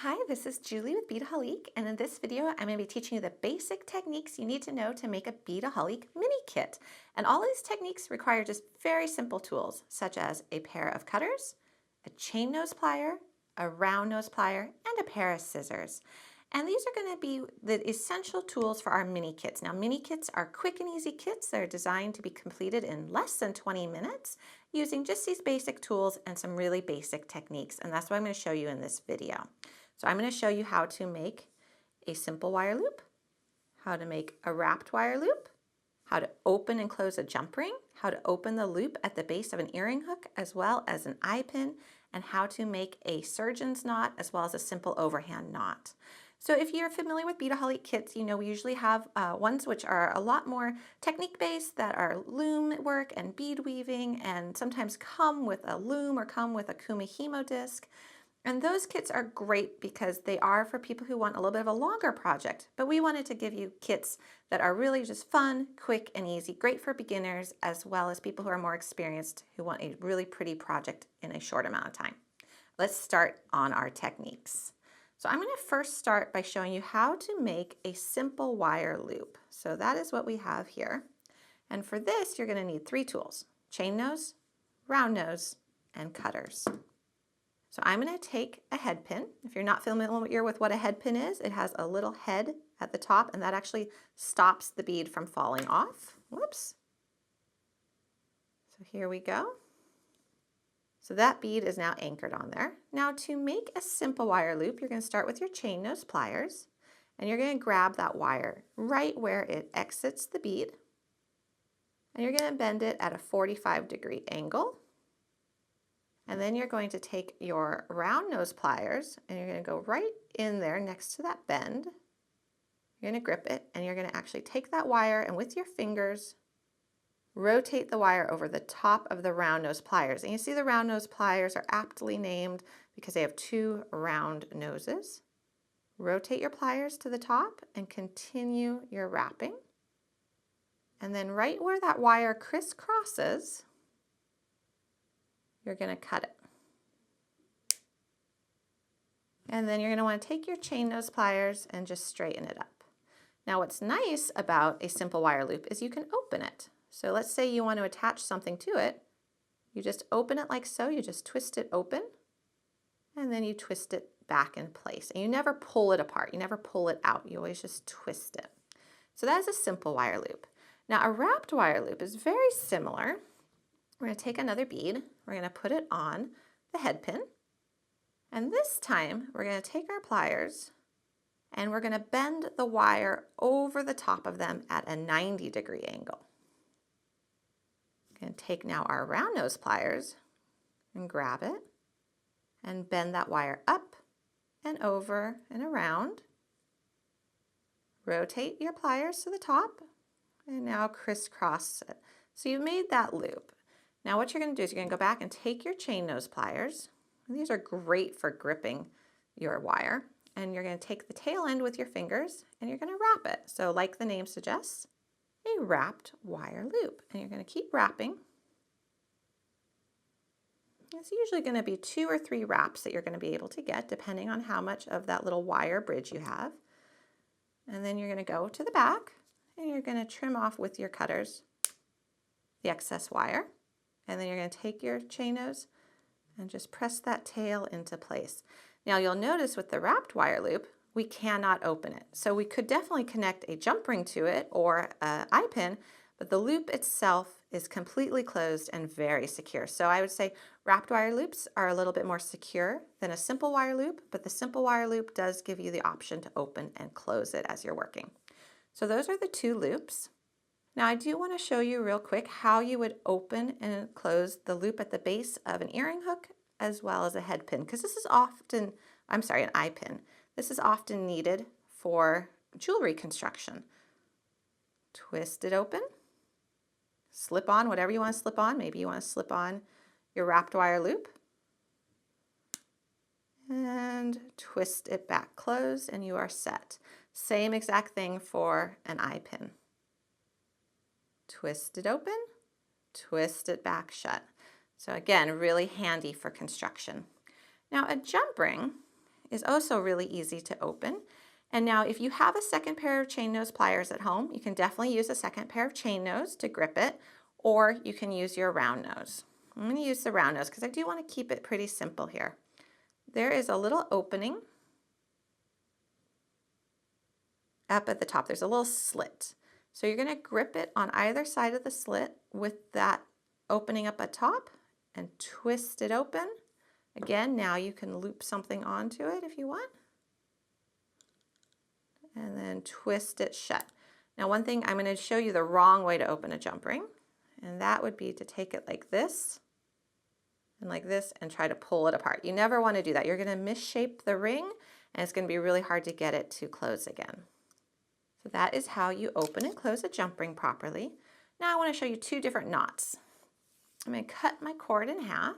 Hi, this is Julie with Beadaholique, and in this video I'm going to be teaching you the basic techniques you need to know to make a Beadaholique mini kit. And all of these techniques require just very simple tools, such as a pair of cutters, a chain nose plier, a round nose plier, and a pair of scissors. And these are going to be the essential tools for our mini kits. Now, mini kits are quick and easy kits that are designed to be completed in less than 20 minutes using just these basic tools and some really basic techniques. And that's what I'm going to show you in this video. So I'm going to show you how to make a simple wire loop, how to make a wrapped wire loop, how to open and close a jump ring, how to open the loop at the base of an earring hook as well as an eye pin, and how to make a surgeon's knot as well as a simple overhand knot. So if you're familiar with Beadaholique kits, you know we usually have ones which are a lot more technique based that are loom work and bead weaving and sometimes come with a loom or come with a kumihimo disc. And those kits are great because they are for people who want a little bit of a longer project, but we wanted to give you kits that are really just fun, quick, and easy, great for beginners as well as people who are more experienced who want a really pretty project in a short amount of time. Let's start on our techniques. So I'm going to first start by showing you how to make a simple wire loop. So that is what we have here. And for this, you're going to need three tools: chain nose, round nose, and cutters. So I'm going to take a head pin. If you're not familiar with what a head pin is, it has a little head at the top, and that actually stops the bead from falling off. Whoops. So here we go. So that bead is now anchored on there. Now to make a simple wire loop, you're going to start with your chain nose pliers, and you're going to grab that wire right where it exits the bead, and you're going to bend it at a 45-degree angle. And then you're going to take your round nose pliers and you're going to go right in there next to that bend. You're going to grip it and you're going to actually take that wire and with your fingers rotate the wire over the top of the round nose pliers. And you see the round nose pliers are aptly named because they have two round noses. Rotate your pliers to the top and continue your wrapping. And then right where that wire crisscrosses, you're going to cut it. And then you're going to want to take your chain nose pliers and just straighten it up. Now what's nice about a simple wire loop is you can open it. So let's say you want to attach something to it. You just open it like so. You just twist it open and then you twist it back in place. And you never pull it apart. You never pull it out. You always just twist it. So that is a simple wire loop. Now a wrapped wire loop is very similar. We're going to take another bead, we're going to put it on the head pin, and this time we're going to take our pliers and we're going to bend the wire over the top of them at a 90-degree angle. We're going to take now our round nose pliers and grab it and bend that wire up and over and around. Rotate your pliers to the top and now crisscross it. So you've made that loop. Now what you're going to do is you're going to go back and take your chain nose pliers, and these are great for gripping your wire, and you're going to take the tail end with your fingers and you're going to wrap it. So like the name suggests, a wrapped wire loop, and you're going to keep wrapping. It's usually going to be 2 or 3 wraps that you're going to be able to get depending on how much of that little wire bridge you have. And then you're going to go to the back and you're going to trim off with your cutters the excess wire. And then you're going to take your chain nose and just press that tail into place. Now you'll notice with the wrapped wire loop, we cannot open it. So we could definitely connect a jump ring to it or an eye pin, but the loop itself is completely closed and very secure. So I would say wrapped wire loops are a little bit more secure than a simple wire loop, but the simple wire loop does give you the option to open and close it as you're working. So those are the 2 loops. Now I do want to show you real quick how you would open and close the loop at the base of an earring hook as well as a head pin, because this is often, an eye pin. This is often needed for jewelry construction. Twist it open, slip on whatever you want to slip on. Maybe you want to slip on your wrapped wire loop and twist it back closed and you are set. Same exact thing for an eye pin. Twist it open, twist it back shut. So again, really handy for construction. Now a jump ring is also really easy to open. And now if you have a second pair of chain nose pliers at home, you can definitely use a second pair of chain nose to grip it, or you can use your round nose. I'm going to use the round nose because I do want to keep it pretty simple here. There is a little opening up at the top. There's a little slit. So you're going to grip it on either side of the slit with that opening up at top and twist it open. Again, now you can loop something onto it if you want. And then twist it shut. Now one thing, I'm going to show you the wrong way to open a jump ring. And that would be to take it like this and like this and try to pull it apart. You never want to do that. You're going to misshape the ring and it's going to be really hard to get it to close again. So that is how you open and close a jump ring properly. Now I want to show you two different knots. I'm going to cut my cord in half.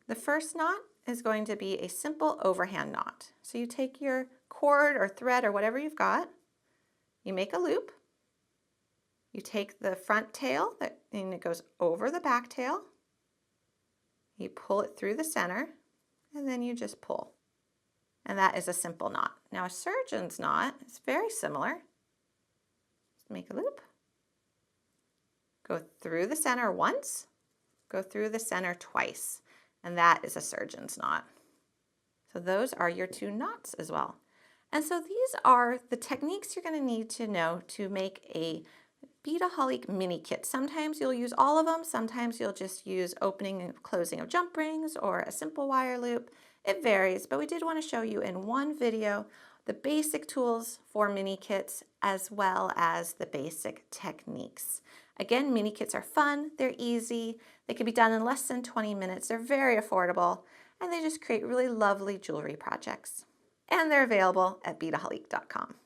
The first knot is going to be a simple overhand knot. So you take your cord or thread or whatever you've got, you make a loop, you take the front tail and it goes over the back tail, you pull it through the center, and then you just pull. And that is a simple knot. Now a surgeon's knot is very similar. Just make a loop, go through the center once, go through the center twice, and that is a surgeon's knot. So those are your two knots as well. And so these are the techniques you're going to need to know to make a Beadaholique mini kit. Sometimes you'll use all of them, sometimes you'll just use opening and closing of jump rings or a simple wire loop. It varies, but we did want to show you in one video the basic tools for mini kits as well as the basic techniques. Again, mini kits are fun, they're easy, they can be done in less than 20 minutes, they're very affordable, and they just create really lovely jewelry projects. And they're available at beadaholique.com.